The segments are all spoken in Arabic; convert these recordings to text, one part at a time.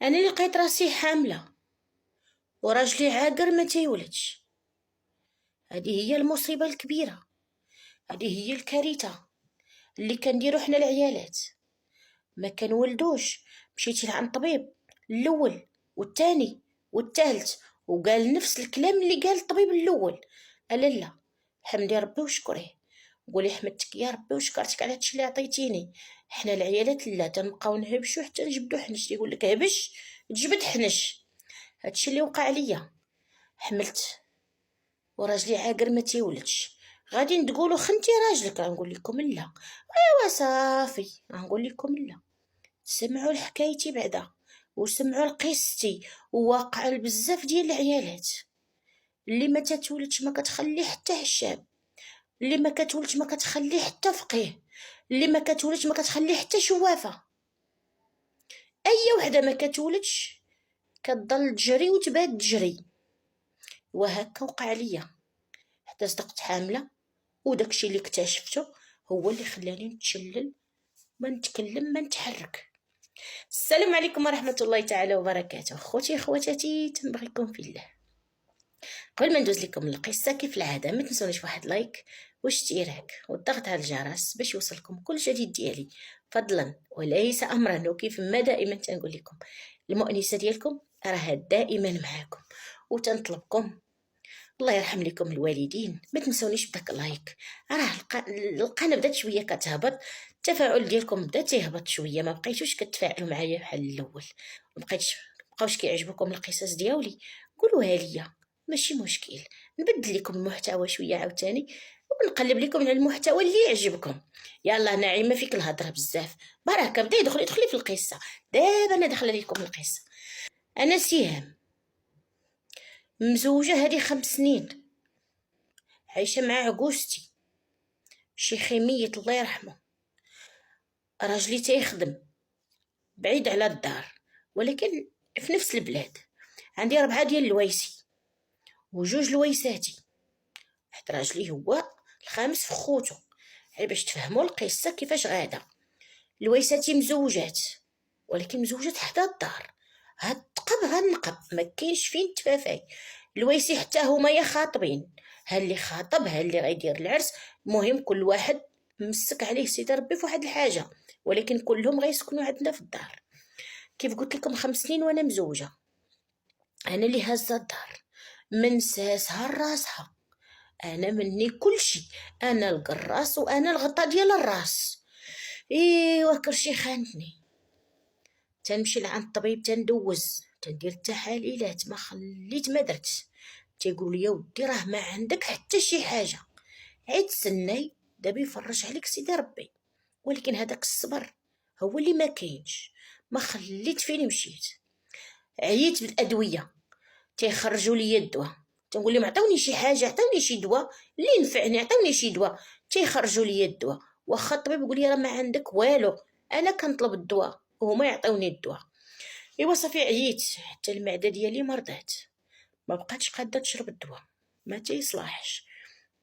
انا اللي لقيت راسي حامله وراجلي عاقر ما تيولدش. هذه هي المصيبه الكبيره، هذه هي الكارثه اللي كنديرو حنا العيالات. ما كنولدوش. مشيتي لعند طبيب الاول والثاني والثالث وقال نفس الكلام اللي قال الطبيب الاول. الا لا، حمدي ربي وشكريه، قولي حمدتك يا ربي وشكرتك على هادشي اللي عطيتيني. حنا العيالات لا تنبقاو نهبشو حتى نجبدو حنش. يقول لك هبش تجبد حنش. هادشي اللي وقع ليا. حملت وراجلي عاقر ما تيولدش. غادي تقولوا خنتي راجلك، غنقول لكم لا. ايوا صافي غنقول لكم لا. سمعوا لحكايتي بعدا وسمعوا لقصتي، وواقع بزاف ديال العيالات. اللي ما تتولدش ما كتخلي حتى هشام، اللي ما كتولدش ما كتخلي حتى فقيه، اللي ما كتولدش ما كتخلي حتى شوافه. اي وحده ما كتولدش كتضل تجري وتبات تجري. وهكا وقع ليا حتى صدقت حامله، وداكشي اللي اكتشفته هو اللي خلاني نتشلل، ما نتكلم ما نتحرك. السلام عليكم ورحمه الله تعالى وبركاته. خوتي خواتاتي تنبغيكم في الله. قبل ما ندوز لكم القصه كيف العاده ما تنسونيش واحد لايك واشتراك والضغط على الجرس باش يوصلكم كل جديد ديالي فضلا وليس امرا. وكيف ما دائما تنقول لكم المؤنسه ديالكم راه دائما معاكم، وتنطلبكم الله يرحم لكم الوالدين ما تنسونيش بداك اللايك. راه القناه بدات شويه كتهبط، التفاعل ديالكم بدا تيهبط شويه، ما بقيتوش كتفاعلوا معايا بحال الاول، ما بقاوش كيعجبكم القصص ديالي. قولوها ليا ماشي مشكل، نبدل لكم المحتوى شويه عاوتاني ونقلب لكم على المحتوى اللي يعجبكم. يلا نعيمه فيك الهضره بزاف، بركه بداي دخلي في القصه. دابا انا داخله لكم القصه. انا سهام مزوجه هذه 5 سنين، عايشه مع عقوستي شيخي ميت الله يرحمه. راجلي تيخدم بعيد على الدار ولكن في نفس البلاد. عندي 4 ديال الويسي وجوج لويساتي، حيت راجلي هو الخامس في خوتو. باش تفهموا القصه كيفاش غاده. لويساتي مزوجات ولكن مزوجات حدا الدار، هاد التقب هاد النقب ما كاينش فين تفافاي. الويسي حتى هما يا خاطبين، ها اللي خاطب ها اللي غيدير العرس. المهم كل واحد مسك عليه سيدي ربي في واحد الحاجه، ولكن كلهم غيسكنوا عندنا في الدار. كيف قلت لكم 5 سنين وانا مزوجه، انا اللي هازه الدار من ساسها لراسها. انا مني كلشي، انا القراص وانا الغطا ديال الراس. ايوا كرشي خانتني. تنمشي لعند الطبيب تندوز تندير التحاليلات ما خليت ما درت. تيقول لي ودي راه ما عندك حتى شي حاجه، عيد تسناي دابا يفرج عليك سيدي ربي. ولكن هذاك الصبر هو اللي ما كاينش. ما خليت فين مشيت، عييت بالادويه تيخرجوا لي الدواء. تنقول لهم عطوني شي حاجه، عطوني شي دواء اللي ينفعني، عطوني شي دواء. تيخرجوا لي الدواء، واخا الطبيب يقول لي راه ما عندك والو، انا كنطلب الدواء وهما يعطوني الدواء. ايوا صافي عييت حتى المعده ديالي مرضات، ما بقاتش قاده تشرب الدواء، ما تيصلاحش.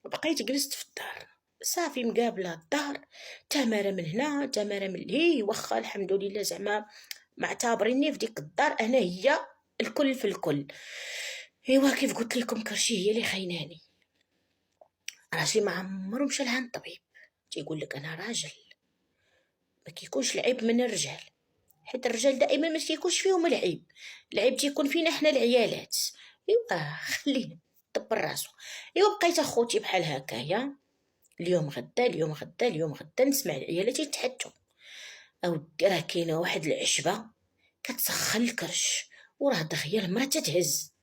بقيت جلست في الدار صافي مقابله الدار، تماره من هنا تماره من هي. واخا الحمد لله زعما معتبريني في ديك الدار انا هي الكل في الكل. ايوا كيف قلت لكم كرشي هي اللي خايناني. راجلي ما عمرو مشى لعند الطبيب. تيقول لك انا راجل، ما كيكونش العيب من الرجال، حيت الرجال دائما ما كيكونش فيهم العيب، العيب تيكون فينا حنا العيالات. ايوا خليه دبر راسو. ايوا بقيت اخوتي بحال هكايا، اليوم غدا اليوم غدا اليوم غدا نسمع العيالات يتحدثوا. اودي راه كاينه واحد العشبه كتسخن الكرش وراه دغيا المراه تتهز.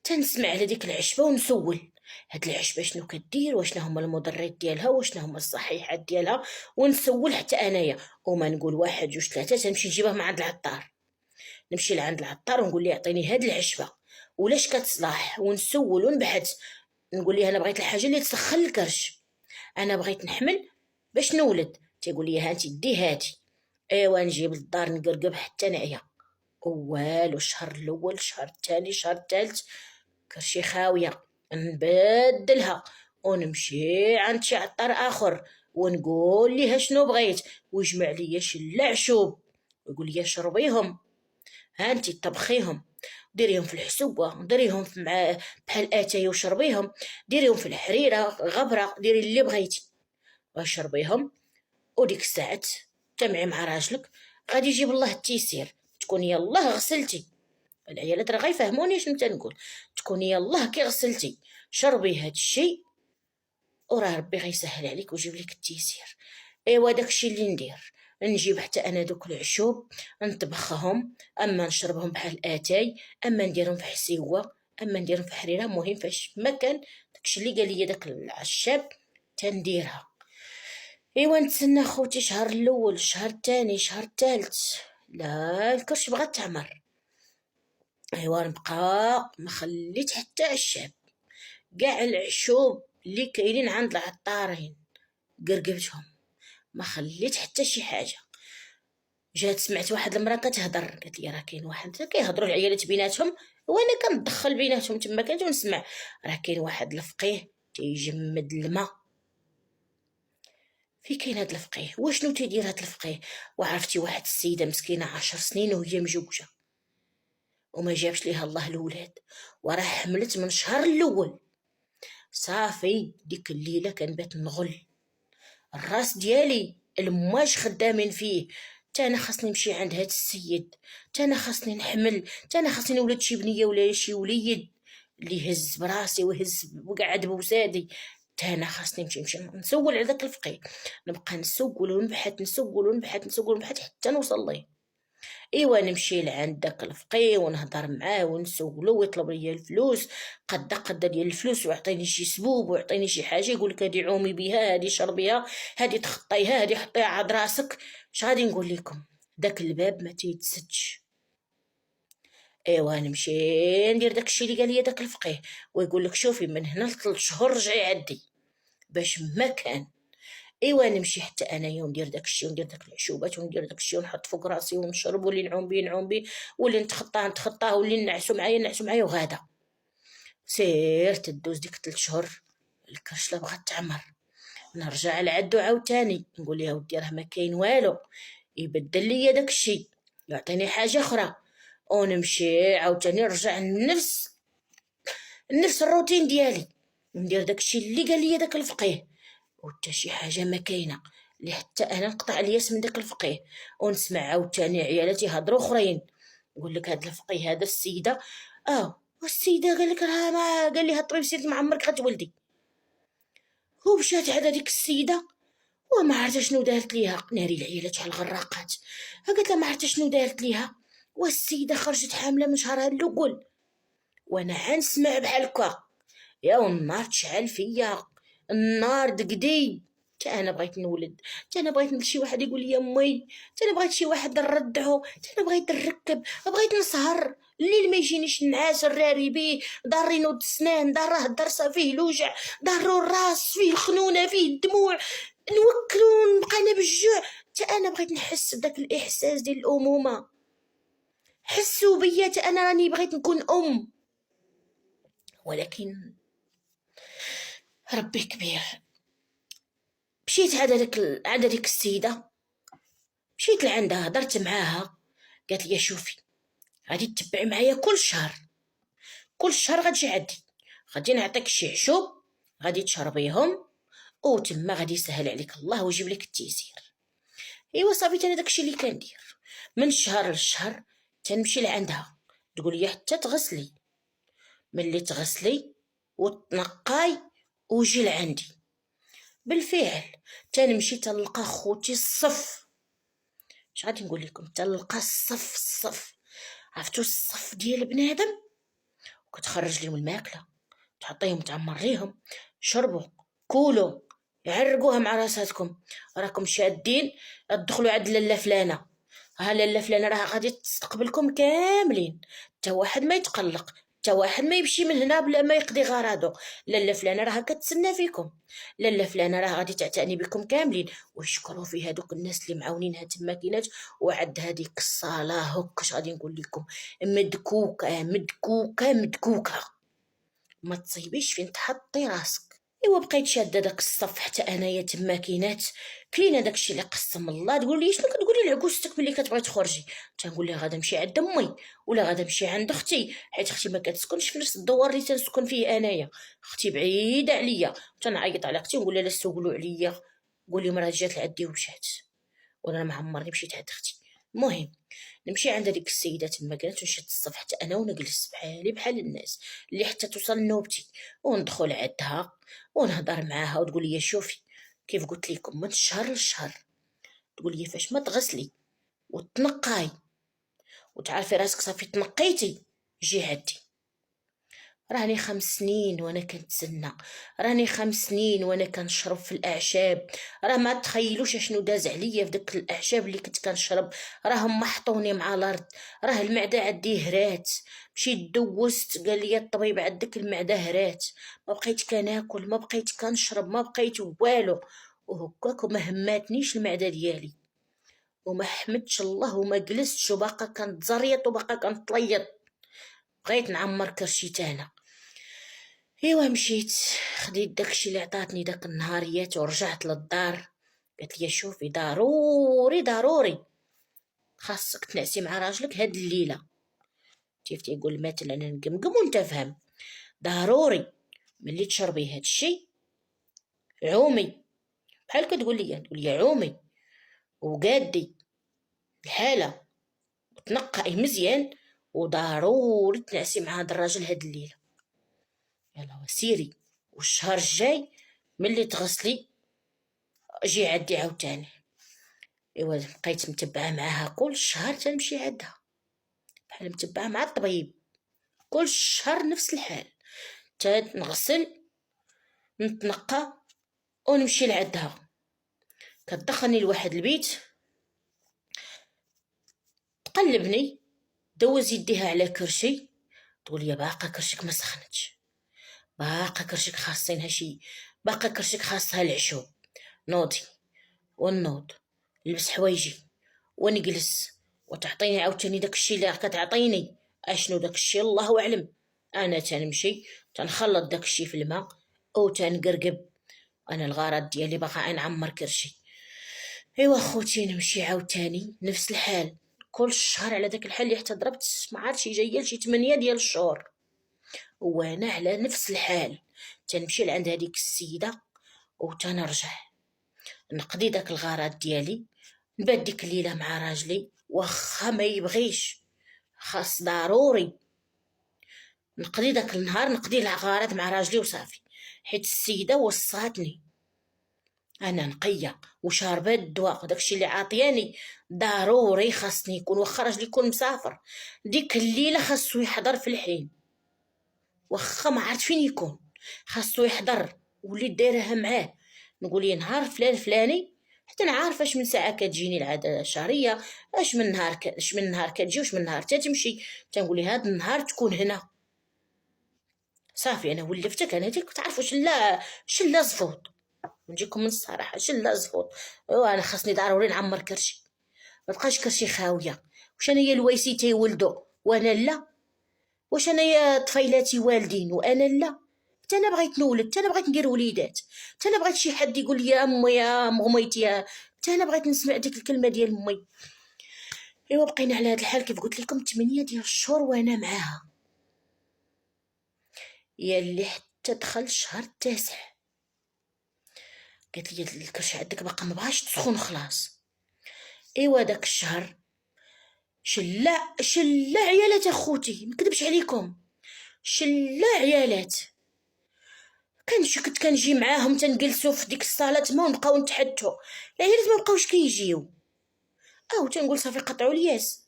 تنسمع على ديك العشبه ونسول هاد العشبه شنو كدير، واشنا هما المضرات ديالها، واشنا هما الصحيحات ديالها. ونسول حتى انايا وما نقول واحد جوج ثلاثه. تنمشي نجيبها من عند العطار، نمشي لعند العطار ونقول ليه عطيني هاد العشبه ولاش كتصلاح، ونسول ونبحث. نقول ليه انا بغيت الحاجه اللي تسخن الكرش، انا بغيت نحمل باش نولد. تيقول لي هانتي دي هاتي. ايوا نجيب للدار نقرقب حتى نعيا. والو الشهر الاول الشهر الثاني الشهر الثالث كرشي خاويه. نبدلها ونمشي عند شي عطار اخر ونقول ليه شنو بغيت، ويجمع لي شي العشوب ويقول لي شربيهم. ها انتي طبخيهم، ديريهم في الحسوبة، ديريهم مع بحال اتاي وشربيهم، ديريهم في الحريرة غبرة، ديري اللي بغيتي وشربيهم. وديك الساعات تجمعي مع راجلك، غادي يجيب الله التيسير، تكوني يلاه غسلتي. العيالات راه غيفهموني شنو تنقول. تكوني يلاه كي غسلتي شربي هاد الشيء، وراه ربي غيسهل عليك ويجيب لك التيسير. ايوا داكشي اللي ندير، نجيب حتى انا دوك العشوب نطبخهم، اما نشربهم بحال اتاي، اما نديرهم في حسيوه، اما نديرهم في حريره. المهم فاش ما كان داكشي اللي قال لي داك العشاب تنديرها. ايوا نتسنى خوتي شهر الاول، شهر الثاني، شهر الثالث، لا الكرش بغا تعمر. ايوا نبقى ما خليت حتى عشاب، كاع العشوب اللي كاينين عند العطارين قرقبتهم، ما خليت حتى شي حاجه. جات سمعت واحد المراه كتهضر، قالت لي راه كاين واحد كيهضروا العيالات بيناتهم، وانا كندخل بيناتهم تما كنت ونسمع، راه كاين واحد الفقيه تيجمد الماء. في كاين هاد الفقيه، واشنو تيدير هاد الفقيه؟ وعرفتي واحد السيده مسكينه 10 سنين وهي مجوجه وما جابش ليها الله الولاد، وراه حملت من شهر الاول. صافي ديك الليله كنبات نغل الراس ديالي، المواج خدامين فيه. انا خاصني نمشي عند هاد السيد، انا خاصني نحمل، انا خاصني نولد شي بنيه ولا شي وليد اللي يهز براسي ويهز وقعد بوسادي. انا خاصني نمشي نسول على داك الفقيه، نبقى نسول ونبحث نسول ونبحث نسول ونبحث حتى نوصل ليه. ايوا نمشي لعند داك الفقيه ونهضر معاه ونسولو ويطلب لي الفلوس، قد ديال الفلوس، ويعطيني شي سبوب ويعطيني شي حاجه، يقول لك هادي عومي بها، هادي شربيها، هادي تخطيها، هادي حطيها عاد راسك. اش غادي نقول لكم، داك الباب ما تيتسدش. ايوا نمشي ندير داكشي اللي قال لي داك الفقيه، ويقول لك شوفي من هنا ل3 شهور رجعي عدي باش ما كان. ايوا نمشي حتى انايا وندير داكشي وندير داك العشوبات وندير داكشي ونحط فوق راسي ونشرب، واللي نعوم بيه نعوم بيه، واللي نتخطاه، واللي نعسو معايا نعسو معايا. وغادا سير تدوز ديك 3 شهور، الكرش لا بغات تعمر. نرجع لعدو عاوتاني نقول يا ودي راه ما كاين والو، يبدل ليا داكشي، يعطيني حاجه اخرى، ونمشي عاوتاني نرجع نفس الروتين ديالي، ندير داكشي اللي قال لي داك الفقيه، وحتى شي حاجه ما كاينه. اللي حتى انا نقطع الياس من داك الفقيه، ونسمع عاوتاني عيالاتي هضروا اخرين، يقول لك هاد الفقيه هذا السيده، والسيده قال لك راه ما قال لي الطبيب سيدي ما عمرك غتولدي. هو مشات على ديك السيده وما عرفت شنو دارت ليها، ناري العيالات على الغراقات، قالت لها ما عرفت شنو دارت ليها، والسيده خرجت حامله من شهرها الاول. وانا عنسمع بحال هكا، يا النار تشعل فيا، النار دقدي. تا انا بغيت نولد، تا انا بغيت شي واحد يقول لي امي، تا انا بغيت شي واحد نردعو، تا انا بغيت نركب، بغيت نسهر الليل ما يجينيش النعاس الراري بيه، ضاري نوض السنان، ضراه الدرسه فيه الوجع، ضرو الراس فيه الخنونه فيه الدموع، نوكلو نبقى انا بالجوع. تا انا بغيت نحس بداك الاحساس ديال الامومه، حسوا بيا، تا انا راني بغيت نكون ولكن ربي كبير. مشيت عند ديك السيده، مشيت لعندها هضرت معاها، قالت لي شوفي غادي تتبعي معايا كل شهر، كل شهر غتجي عندي، غادي نعطيك شي عشوب غادي تشربيهم، وتما غادي يسهل عليك الله ويجيب لك التيسير. ايوا صافي انا داكشي اللي كندير من شهر لشهر، تنمشي لعندها تقول لي حتى تغسلي، ملي تغسلي وتنقاي وجي لعندي. بالفعل تنمشي تلقى خوتي الصف، اش غادي نقول لكم، تلقى الصف عرفتو الصف ديال بنادم، وكتخرج لهم الماكله، تعطيهم تعمر ليهم، شربوا كولوا، يعرقوها مع راساتكم، راكم شادين تدخلوا عند لاله فلانه، ها لاله فلانه راه غادي تستقبلكم كاملين، حتى واحد ما يتقلق، حتى واحد ما يمشي من هنا بلا ما يقضي غراضو، لاله فلانه راه كتسنى فيكم، لاله فلانه راه غادي تعتني بكم كاملين. ويشكروا في هذوك الناس اللي معاونينها تما كينات. وعد هذيك الصاله هك اش غادي نقول لكم، مدكوكه مدكوكه مدكوكه، ما تصيبيش فين تحطي راسك. ايوا بقيت شاده داك الصف حتى انايا تما كاين داكشي اللي قسم الله. تقول لي شنو كتقولي لعكوستك ملي كتبغي تخرجي؟ تنقول لها غادا نمشي عند امي ولا غادا نمشي عند اختي، حيت اختي ما كتسكنش في نفس الدوار اللي تنسكن فيه انايا، اختي بعيده عليا. تنعيط على اختي ونقول لها لا تسولوا عليا، قولي مرا جات لعندي ومشات، وانا ما عمرني مشيت عند اختي. المهم نمشي عند هذيك السيده تما كانت ونشد الصف حتى انا ونجلس بحالي بحال الناس اللي حتى توصل نوبتي، وندخل عندها ونهضر معاها وتقول لي شوفي كيف قلت لكم من الشهر للشهر، تقول لي فاش ما تغسلي وتنقاي وتعرفي راسك صافي تنقيتي جي عندي. راني 5 سنين وانا كنتسنى، راني 5 سنين وانا كنشرب في الاعشاب، راه ما تخيلوش شنو داز عليا في داك الاعشاب اللي كنت كنشرب، راهم محطوني مع الارض، راه المعده عندي هرات. مشيت دوزت قال لي الطبيب عندك المعده هرات، ما بقيت كناكل ما بقيت كنشرب ما بقيت والو، وهكاك وما هماتنيش المعده ديالي، وما حمدتش الله وما جلستش وباقا كنتزريط وباقا كنتليط، بغيت نعمر كرشي انا. ايوا مشيت خديت داكشي اللي عطاتني داك النهاريات ورجعت للدار. قالت لي شوفي ضروري ضروري خاصك تنعسي مع راجلك هاد الليله. كيف تيقول مثلا انا نقمقم وانت فهم، ضروري ملي تشربي هاد الشي عومي، بحال كتقول لي عومي وقادي الحاله وتنقعي مزيان، وضروري تنعسي مع هاد الراجل هاد الليله. يلا وسيري، والشهر الجاي ملي تغسلي جي عندي عاوتاني. ايوا بقيت متبعه معاها كل شهر تنمشي عندها بحال متبعه مع الطبيب، كل شهر نفس الحال، تنغسل نتنقى ونمشي لعندها. كتدخلني لواحد البيت تقلبني دوز يديها على كرشي، تقول لي باقا كرشك ما سخنتش، باقا كرشك خاصينها شي، باقا كرشك خاصها العشوب. نوضي ونوض نلبس حوايجي ونجلس وتعطيني عاوتاني داكشي اللي كتعطيني، اشنو داكشي الله اعلم. انا تنمشي تنخلط داكشي في الماء او تنقرقب، انا الغرض ديالي باغا نعمر كرشي. ايوا خوتي نمشي عاوتاني نفس الحال كل شهر على داك الحال اللي حتى ضربت ما عرفتش جايه لشي 8 ديال الشهور، وانا على نفس الحال. تنمشي لعند هذيك السيده وتنرجع نقضي داك الغرض ديالي، نبات ديك الليله مع راجلي واخا ما يبغيش، خاص ضروري نقضي داك النهار نقضي الغرض مع راجلي وصافي، حيت السيده وصاتني انا نقيه وشاربه الدواء داكشي اللي عاطياني ضروري خاصني يكون، واخا راجلي يكون مسافر ديك الليله خاصو يحضر في الحين، واخا ما عرفت فين يكون خاصو يحضر، ولي دايرها معاه نقول نهار فلان فلاني، حتى انا عارفه اش من ساعه كتجيني العاده الشهريه، اش من نهار كتجي واش من نهار تتمشي، تنقول لي هذا النهار تكون هنا. صافي انا ولفتك انا ديك تعرفوا شلا زفوط، نجيكم من الصراحه شلا زفوط. انا خاصني ضروري نعمر كرشي، ما بقاش كرشي خاويه. واش انايا الويسي تيولدوا وانا لا؟ واش انايا طفيلاتي والدين وانا لا؟ حتى انا بغيت نولد، حتى انا بغيت ندير وليدات، حتى انا بغيت شي حد يقول لي يا امي يا مغميتي يا، حتى انا بغيت نسمع ديك الكلمه ديال امي. ايوا بقينا على هذا الحال كيف قلت لكم 8 ديال الشهور وانا معاها، يا اللي حتى دخل الشهر التاسع قالت لي الكرش عندك باقا ما بغاش تسخن خلاص. ايوا داك الشهر شلا عيالات اخوتي، نكذبش عليكم شلا عيالات، كنت كنجي معاهم تنجلسوا في ديك الصاله تما ونبقاو نتحدثوا، العيالات ما بقاوش كيجيو، او تنقول صافي قطعوا الياس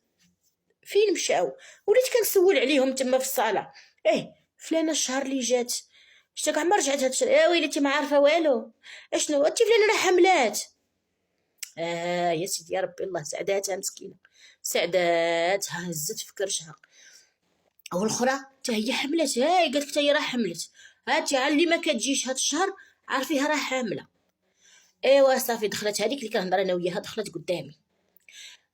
فين مشاو، وليت كنسول عليهم تما في الصاله، فلانه الشهر اللي جات شتا كاع ما رجعت هاد الشهر، يا ويلتي ما عارفه والو، اشنو انت فلانه راه حملات. يا سيدي يا ربي الله سعداتها مسكينه، سعداتها هزت في كرشها، والاخرى حتى هي حملت، قالت لك حتى هي راه حملت، هاتي على اللي ما كتجيش هاد الشهر عارفيها راه حامله. ايوا صافي دخلت هذيك اللي كنهضر انا وياها، دخلت قدامي،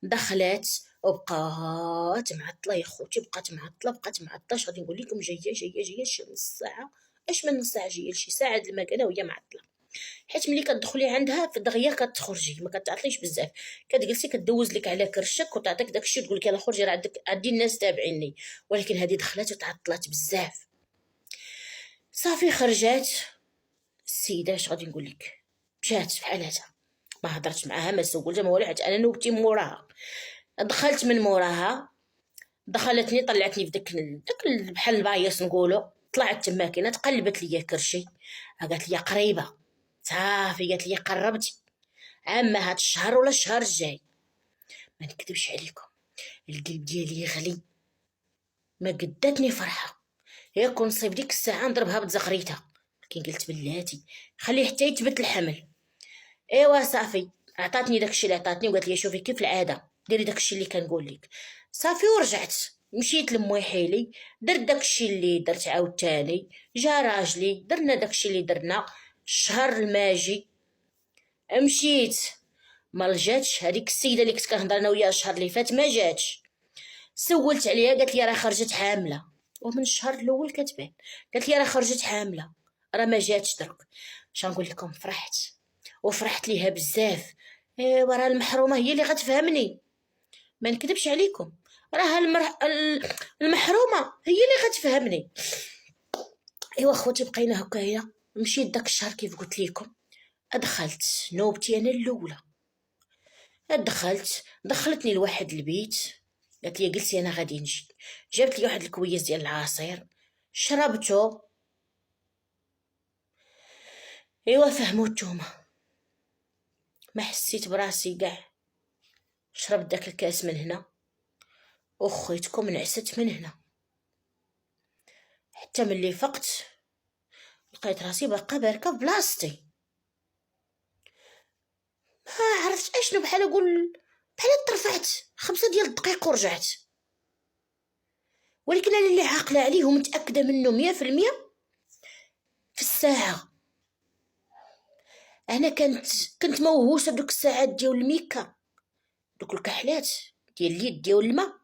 دخلت وبقات معطله يا خوتي، بقات معطله شغادي نقول لكم جايه شي نص ساعه اش من نص ساعه جايه لشي ساعه د المكانه وهي معطله، حيت ملي كتدخلي عندها في دغيا كتخرجي، ما كتعطليش بزاف، كتجلسي كدوز لك على كرشك وتعطيك داكشي تقول لك يلا خرجي راه عندي الناس تابعيني، ولكن هذه دخلت وتعطلات بزاف. صافي خرجات السيده، اش غادي نقول لك، مشات بحال هكا، ما هضرتش معاها ما سولتها ما والو، حيت انا نوبتي موراها. دخلت من موراها، دخلتني طلعتني في داك بحال البايص نقولوا، طلعت تماكينه تقلبت ليا كرشي، قالت لي قريبه، صافي قالت لي قربتي عامه هاد الشهر ولا الشهر الجاي. ما نكذبش عليكم، القلب ديالي يغلي، ما قداتني فرحه، ياك نصيب ديك الساعه نضربها بتزغريتها، كي قلت بلاتي خليه حتى يثبت الحمل. ايوا صافي عطاتني داكشي اللي عطاتني وقالت لي شوفي كيف العاده ديري داكشي اللي كنقول لك. صافي ورجعت مشيت لموي حيلي، درت داكشي اللي درت عاوتاني، جا راجلي درنا داكشي اللي درنا. الشهر الماجي مشيت، ما جاتش هذيك السيده اللي كنت كنهضر انا وياها الشهر اللي فات، ما جاتش. سولت عليها قالت لي راه خرجت حامله، ومن الشهر الاول كتبان، قالت لي راه خرجت حامله، راه ما جاتش درك. اش نقول لكم، فرحت وفرحت ليها بزاف. ايوا راه المحرومه هي اللي غتفهمني، ما نكذبش عليكم، راه المحرومه هي اللي غتفهمني. ايوا خوتي بقينا هكايا، مشيت داك الشهر كيف قلت لكم، دخلت نوبتي انا الاولى، دخلتني لواحد البيت، قالت لي جلسي انا غادي نجي، جابت لي واحد الكويس ديال العصير شربته. ايوا فهموا نتوما، ما حسيت براسي كاع، شربت داك الكاس من هنا وخيتكم نعست من هنا، حتى ملي فقت لقيت راسي باقا باركه بلاصتي، ما عرفت اشنو، بحال اقول بحال ترفعت 5 دقائق ورجعت. ولكن انا اللي عاقله عليه ومتاكده منه 100% في الساعه، انا كنت موهوسه بدوك الساعات ديال الميكا، دوك الكحلات ديال اليد ديال الماء،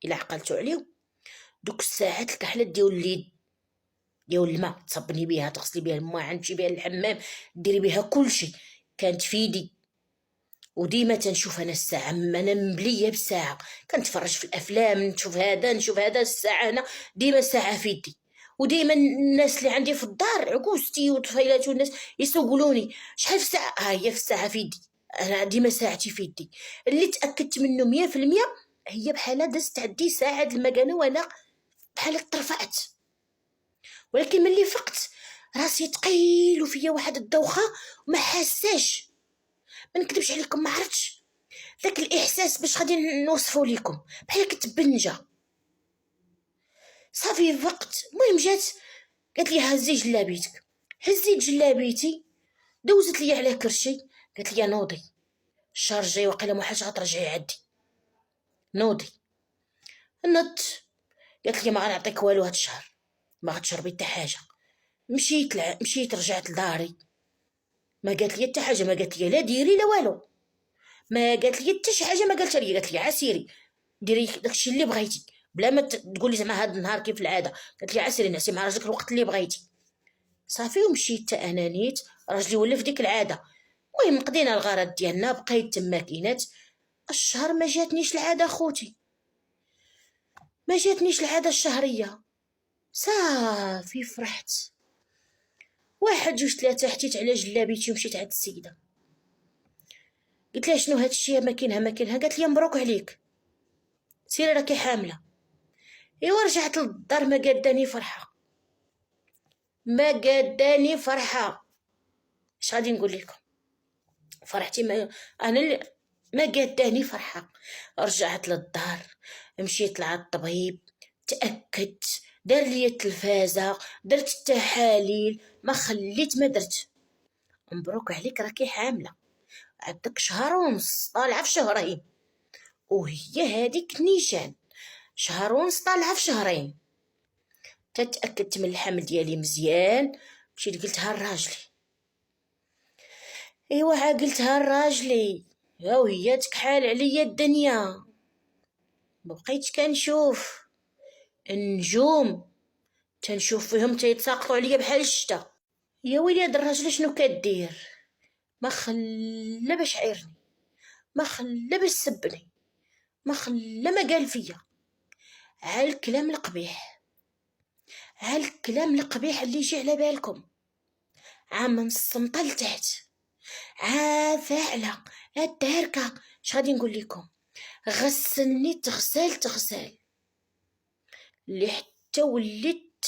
الا عقلتوا عليهم، دوك الساعات الكحلات ديال اليد ديال الماء، تصبني بها تغسلي بها الماء، تمشي بها للحمام، ديري بها كلشي، كانت في يدي. وديما تنشوف انا الساعه، انا مبليه بالساعه، كنتفرج في الافلام نشوف هذا نشوف هذا، الساعه انا ديما الساعه في يدي. وديما الناس اللي عندي في الدار عكوستي وطفيلاتي والناس يسولوني شحال في الساعه، هي في الساعه في يدي، انا ديما ساعتي في يدي. اللي تاكدت منه 100% هي بحال دازت عندي ساعه المكانه وانا بحال ترفعت. ولكن ملي فقت راسي ثقيل وفيا واحد الدوخه وما حاساش، ما نكذبش عليكم، ما عرفتش ذاك الاحساس باش غادي نوصفه لكم، بحال كتبنجه. صافي وقت المهم جات قالت لي هزي جلابيتك، هزيت جلابيتي، دوزت لي على كرشي، قالت لي نوضي الشهر الجاي واقيلا ما حاجه غترجعي عندي، نوضي. نضت، قالت لي ما غنعطيك والو هاد الشهر، ما غتشربي حتى حاجه. مشيت رجعت لداري، ما قالت لي حتى حاجه، ما قالت لي لا ديري لا والو، ما قالت لي حتى شي حاجه، ما قالت لي، قالت لي عسيري ديري داكشي اللي بغيتي، بلا ما تقولي زعما هاد النهار كيف العاده، قالت لي عسيري نعسي مع راجلك الوقت اللي بغيتي. صافي ومشيت حتى انا نيت، راجلي ولا في ديك العاده. المهم قضينا الغرض ديالنا، بقيت تما كينات. الشهر ما جاتنيش العاده خوتي، ما جاتنيش العاده الشهريه. صافي فرحت، واحد جوج ثلاثه حتيت على جلابيتي ومشيت عند السيده، قلت لها شنو هادشي، ما كاينها، قالت لي مبروك عليك سيري راكي حامله. ايوا رجعت للدار ما قاداني فرحه، ما قاداني فرحه، اش غادي نقول لكم، فرحتي ما انا اللي ما قاداني فرحه. رجعت للدار، مشيت لعند الطبيب، تاكدت، دار لي التلفازه، درت التحاليل، ما خليت ما درت. مبروك عليك راكي حامله، عندك شهر ونص طالعه في شهرين، وهي هذيك نيشان، شهر ونص طالعه في شهرين. تتاكدت من الحمل ديالي مزيان، مشيت قلتها لراجلي. ايوا قلتها لراجلي، وهي تكحال عليا الدنيا، ما بقيتش كنشوف النجوم تنشوف فيهم تيتساقطوا عليا بحال الشتا. يا ويلي هاد الراجله شنو كدير؟ ما خلا باش عيرني، ما خلا باش سبني، ما خلا ما قال فيا. ها الكلام القبيح، ها الكلام القبيح اللي يجي على بالكم، من السنطه لتحت، فاعله، الداركه. اش غادي نقول لكم؟ غسلني تغسال اللي حتى وليت.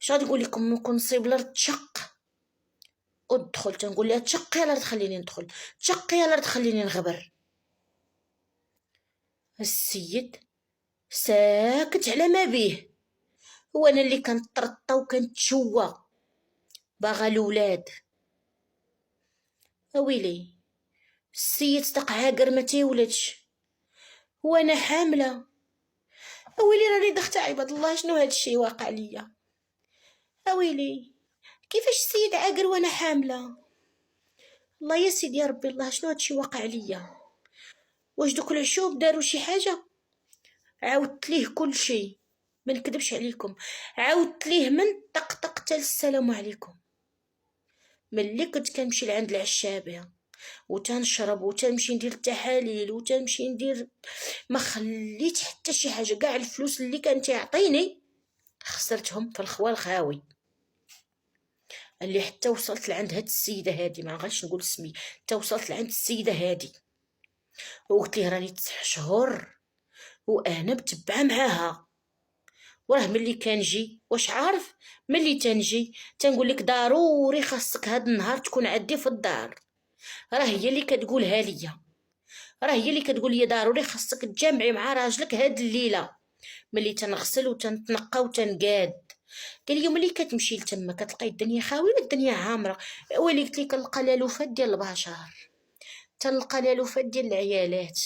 اش غادي نقول لكم؟ نكون نصيب الارض تشق ودخل تنقول لها تشقي يلا تخليني ندخل، تشقي يلا تخليني نغبر. السيد ساكت على ما بيه، وانا اللي كنطرطا وكنتشوى باغا الولاد. اويلي السيد صدق عاقر ما تيولدش وانا حامله. اويلي راني دخت عباد الله، شنو هاد الشيء واقع ليا؟ اويلي كيفاش السيد عاقر وانا حامله؟ الله يا سيدي يا ربي الله، شنو هادشي واقع ليا؟ واش دوك العشوب داروا شي حاجه؟ عاودت ليه كل شيء، ما نكذبش عليكم، عاودت ليه من طقطق حتى السلام عليكم. ملي كنت كنمشي لعند العشابه وتنشرب وتنمشي ندير التحاليل وتنمشي ندير، ما خليت حتى شي حاجه. كاع الفلوس اللي كان تيعطيني خسرتهم في الخوا الخاوي. اللي حتى وصلت لعند هاد السيده هادي، ما غاديش نقول اسمي، حتى وصلت لعند السيده هادي وقلت ليه راني 9 شهور وانا متبعه معاها. وراه ملي كنجي واش عارف، ملي تنجي تنقول لك ضروري خاصك هاد النهار تكون عندي في الدار. راه هي اللي كتقولها ليا، راه هي اللي كتقول لي ضروري خاصك تجمعي مع راجلك هاد الليله. ملي تنغسل وتنتنقى وتنقاد، قال لي ملي كتمشي لتما كتلقاي الدنيا خاويه الدنيا عامره. ولي قلت لك كنلقى لالوفات ديال البشر، تنلقى لالوفات ديال العيالات،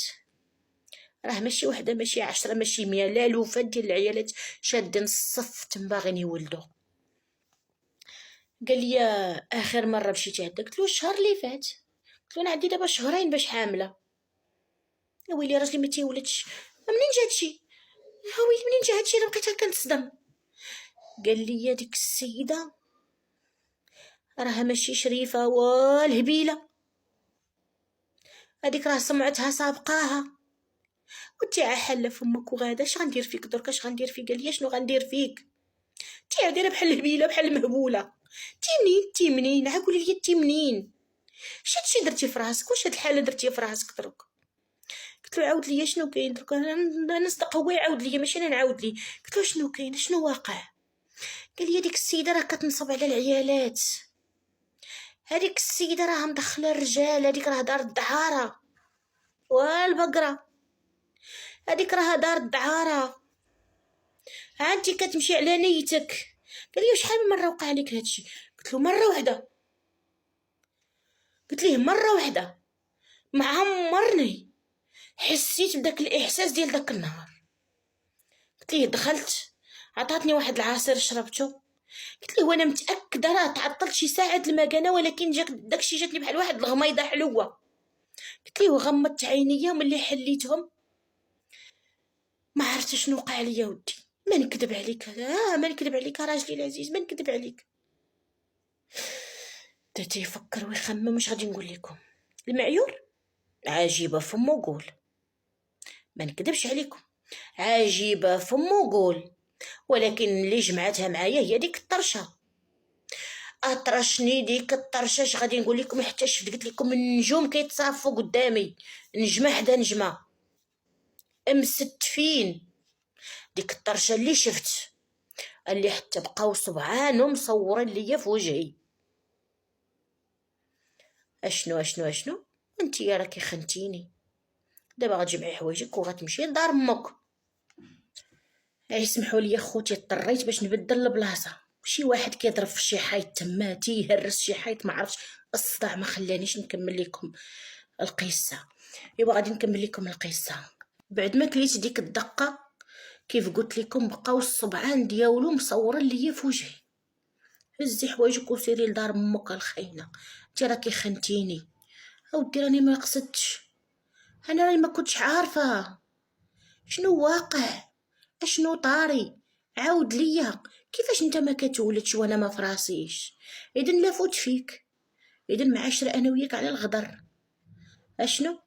راه ماشي وحده ماشي 10 ماشي 100، لالوفات ديال العيالات شادين الصف تنباغين يولدوا. قال لي اخر مره مشيتي عندك؟ قلت له الشهر اللي فات. قلت له انا عندي دابا شهرين باش حامله. يا ويلي راجلي ما تيولدش، منين جا هادشي؟ يا ويلي منين جا هادشي؟ انا بقيت كنتصدم. قال لي ديك السيده راها ماشي شريفه والهبيله، هذيك راه سمعتها سابقاها. وانتي حله فمك وغاده، اش غندير فيك درك؟ اش غندير فيك؟ قال لي شنو غندير فيك؟ تي دايره بحال الهبيله بحال المهبوله. تي منين عقولي لي تي منين؟ اش هادشي درتي في راسك؟ واش هاد الحاله درتي في راسك درك؟ قلت له عاود لي شنو كاين درك، انا نصدق هو يعاود لي ماشي انا نعاود لي. قلت له شنو كاين شنو واقع؟ قال لي ديك السيده راه كتنصب على العيالات، هذيك السيده راه مدخله الرجال، هذيك راه دار الدعاره والبقره، هذيك راه دار الدعاره، انت كتمشي على نيتك. قال لي شحال من مره وقع لك هادشي؟ قلت له مره واحده. قلت ليه مره واحده ما عمرني حسيت بداك الاحساس ديال داك النهار. قلت ليه دخلت عطاتني واحد العصير شربته. قلت ليه وانا متاكده راه تعطلت شي ساعه المكانه، ولكن داكشي جاتني بحال واحد الغميضه حلوه. قلت ليه وغمضت عينيا وملي حليتهم ما عرفت شنو وقع لي. ودي ما نكذب عليك، ما نكذب عليك راجلي العزيز، ما نكذب عليك. بدا تيفكر ويخمم واش غادي نقول لكم. المعيور عجيبه فمو قول، ما نكذبش عليكم، عجيبه فمو قول، ولكن اللي جمعتها معايا هي ديك الطرشه. اطرشني ديك الطرشه، اش غادي نقول لكم؟ حتى شفت قلت لكم النجوم كيتصافوا قدامي، نجمه حدا نجمه مستفين. ديك الطرشه اللي شفت، اللي حتى بقاو صبعانهم مصورين ليا في وجهي. اشنو انت يا راكي خنتيني، دابا غتجمعي حوايجك وغتمشي لدار امك. يسمحوا لي خوتي، اضطريت باش نبدل البلاصه. شي واحد كيضرب في شي حيط تما، تيهرس شي حيط ما عرفتش، الصداع ما خلانيش نكمل لكم القصه. ايوا غادي نكمل لكم القصه. بعد ما كليت ديك الدقه كيف قلت لكم، بقاو الصبعان ديالو مصورين ليا في وجهي. هزي حوايجك وسيري لدار امك الخاينه، انت راكي خنتيني. اودي راني ما قصدتش، انا راني ما كنتش عارفه شنو واقع، اشنو طاري. عاود ليا كيفاش انت ما كتولدش وانا ما فراسيش؟ اذا لا فوت فيك، اذا معاشره انا وياك على الغدر. اشنو؟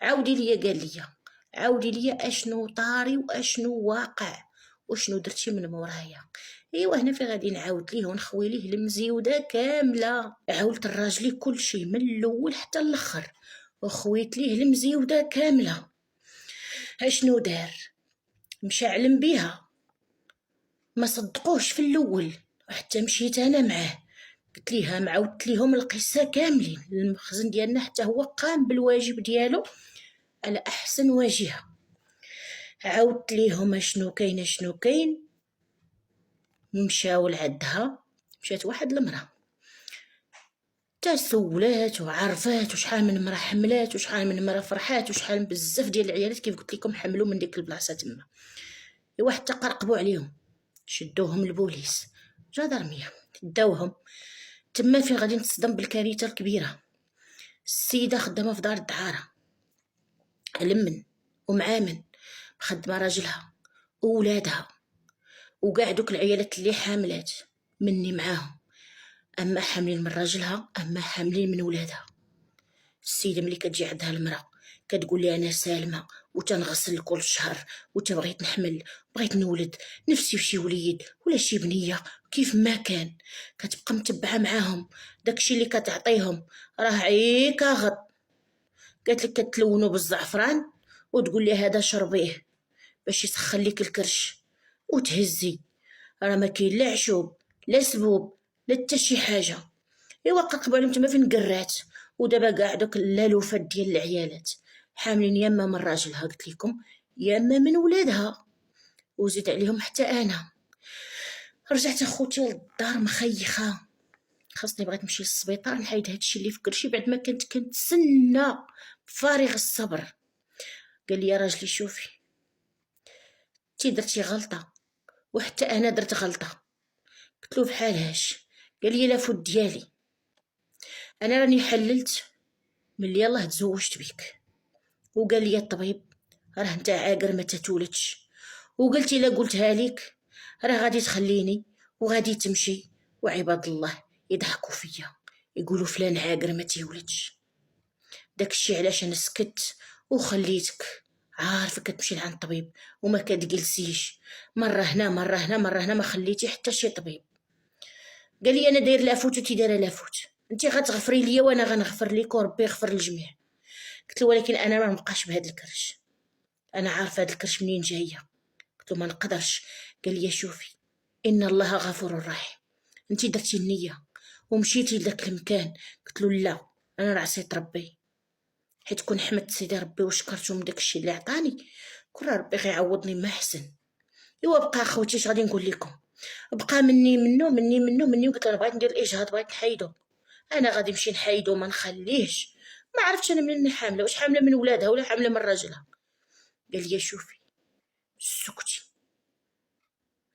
عاودي ليا، قال ليا عاودي ليا اشنو طاري واشنو واقع وشنو درتي من مورايا. ايوا هنا في غادي نعاود ليه ونخوي ليه المزيوده كامله. عاودت الراجلي كل شيء من الاول حتى الاخر وخويت ليه المزيوده كامله. اشنو دار؟ مشى علم بيها، ما صدقوش في الاول، وحتى مشيت انا معاه قلت ليها عاودت ليهم القصه كاملين. المخزن ديالنا حتى هو قام بالواجب ديالو على احسن واجهه. عاودت ليهم شنو كاين شنو كاين. مشاو لعندها، مشات واحد المراه تا سولات وعرفات وشحال من مرا حملات وشحال من مرا فرحات وشحال بزاف ديال العيالات كيف قلت لكم حملوا من ديك البلاصه تما. ايوا حتى قرقبوا عليهم، شدوهم البوليس جدرميه، داوهم تما. فين غادي نتصدم بالكارثه الكبيره. السيده خدامه في دار الدعاره، لمن ومعامن مخدمه راجلها وولادها وكاع دوك العيالات اللي حاملات مني معاهم، اما حاملين من راجلها اما حاملين من ولادها. السيده ملي كتجي عندها المراه كتقول لي انا سالمه وتنغسل كل شهر وتبغيت نحمل، بغيت نولد نفسي فشي وليد ولا شي بنيه كيف ما كان، كتبقى متبعه معاهم. داكشي اللي كتعطيهم راه عيك غط. قالت لك كتلونو بالزعفران وتقول لي هذا شربيه باش يسخن لك الكرش وتهزي، راه ما كاين لا عشوب لا سبوب لا حتى شي حاجه. ايوا قرقبوا عليهم تما فين قرات. ودابا كاع دوك اللالوفات ديال العيالات حاملين ياما من راجلها قلت لكم ياما من ولادها، وزيد عليهم حتى انا. رجعت اخوتي للدار مخيخه، خاصني بغيت نمشي للسبيطار نحيد هادشي اللي في كرشي بعد ما كنت كنتسنى بفارغ الصبر. قال لي يا راجلي شوفي تي درتي غلطه وحتى انا درت غلطه. قلت له بحالهاش؟ قال لي لا فوت ديالي، انا راني حللت ملي يلاه تزوجت بيك، وقال لي الطبيب راه انت عاقر ما تتولدش، وقلتي لا قلتها لك راه غادي تخليني وغادي تمشي، وعباد الله يضحكوا فيا يقولوا فلان عاقر ما تيولدش. داكشي علاش انا سكت وخليتك عارفه كتمشي لعند الطبيب وما كتجلسيش مره هنا مره هنا مره هنا، ما خليتي حتى شي طبيب. قال لي انا داير لافوت وتي دايره لافوت، انت غتغفري ليا وانا غنغفر لك وربي يغفر للجميع. قلت له ولكن انا ما نبقاش بهذا الكرش، انا عارفه هذا الكرش منين جايه. قلت له ما نقدرش. قال لي شوفي ان الله غفور رحيم، انت درتي النيه ومشيتي لذاك المكان. قلت له لا انا راه عصيت ربي، حيت كون حمدت سيدي ربي وشكرته من داك الشيء اللي عطاني كون ربي غيعوضني ما احسن. ايوا بقى اخوتي اش غادي نقول لكم، بقى مني وقلت له بغيت ندير الاجهاض بغيت نحيدو، انا غادي نمشي نحيدو ما نخليهش. ما عرفتش انا منين حامله، واش حامله من ولادها ولا حامله من راجلها. قال لي شوفي سكتي،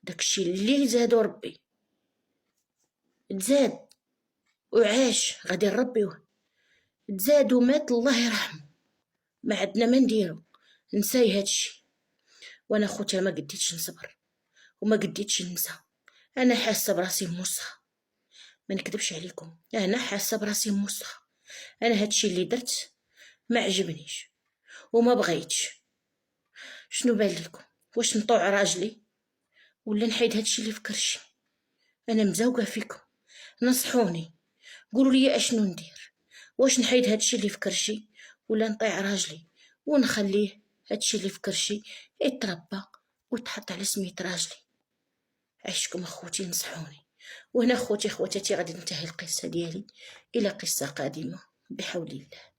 داكشي اللي زادو ربي تزاد وعاش غادي ربي تزاد ومات الله يرحمه، ما عندنا ما نديرو، نساي هادشي. وانا خوتي ما قديتش نصبر وما قديتش ننسى، انا حاسه براسي موسخه، ما نكذبش عليكم انا حاسه براسي موسخه. انا هادشي اللي درت ما عجبنيش وما بغيتش. شنو بان لكم؟ واش نطوع راجلي ولا نحيد هادشي اللي في كرشي؟ انا مزوقه فيكم، نصحوني قولوا لي اشنو ندير، واش نحيد هادشي اللي في كرشي ولا نطيع راجلي ونخليه هادشي اللي في كرشي يتربى وتحط على سميت راجلي. عشكم اخوتي نصحوني. وهنا اخوتي خواتاتي غادي ننتهي القصه ديالي، الى قصه قادمه بحول الله.